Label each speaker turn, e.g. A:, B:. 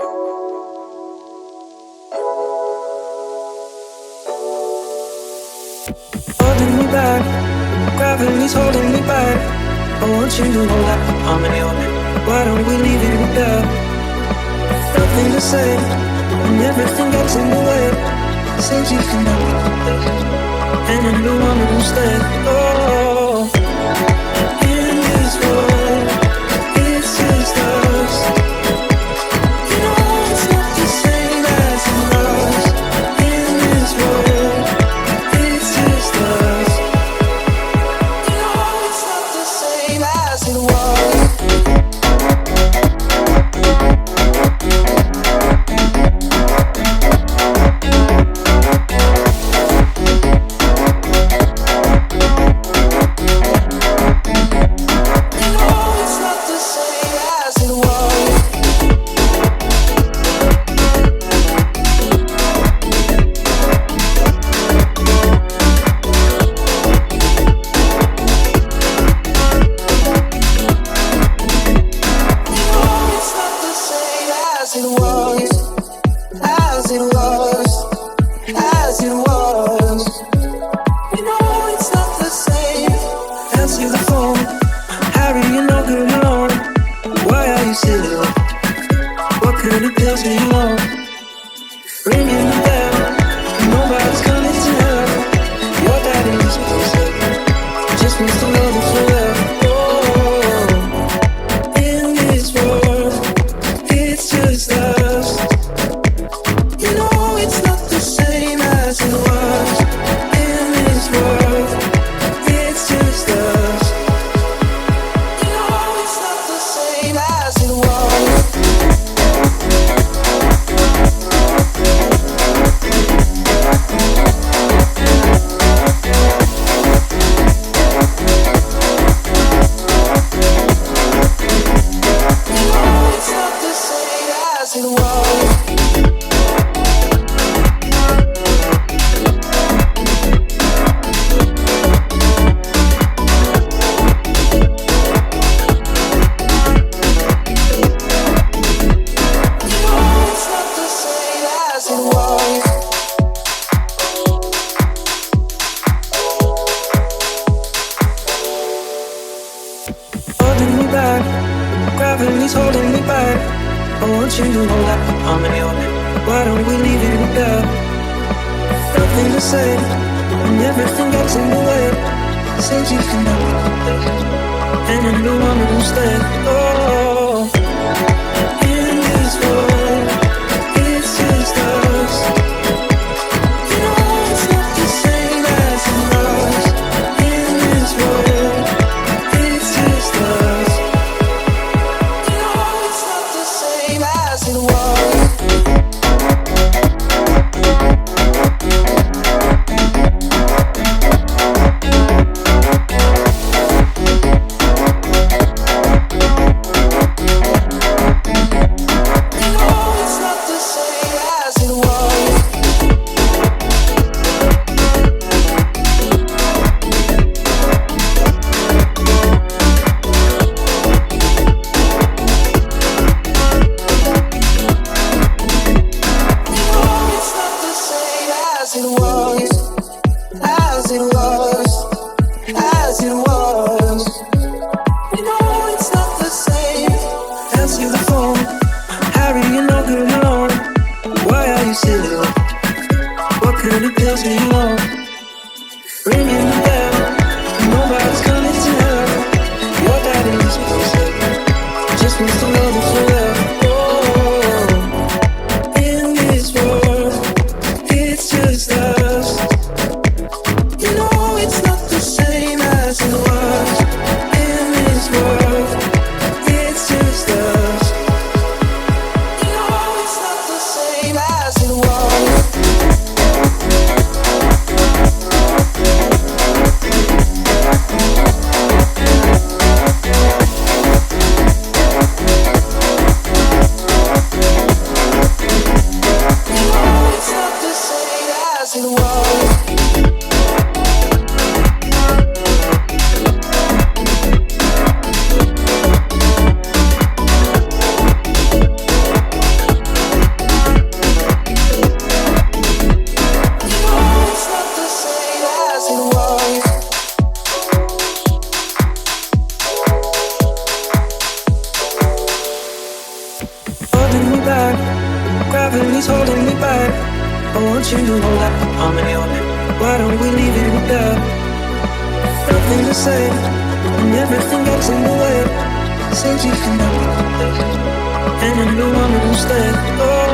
A: Holding me back, gravity's holding me back. I want you to know that I'm in your head. Why don't we leave it with that? Nothing to say, and everything gets in the way. Seems you can help me, and I'm the one who's there. Oh, in this world, it's just us. You know it's not the same as it was. In this world, it's just us. You know it's not the same as it was. Gravity's holding me back. I want you to know that I'm in your head. Why don't we leave it with that? Nothing to say, and everything gets in the way. Seems you can help me, and I'm the one who's there. Oh, in this world, it's just us. You know it's not the same as it was. In this world, it's just us. As it was. back. Gravity's holding me back. I want you to know that harmony of it. Why don't we leave it with that? Nothing to say, and everything gets in the way. Says you can have it, and I'm the one who's stay. Oh.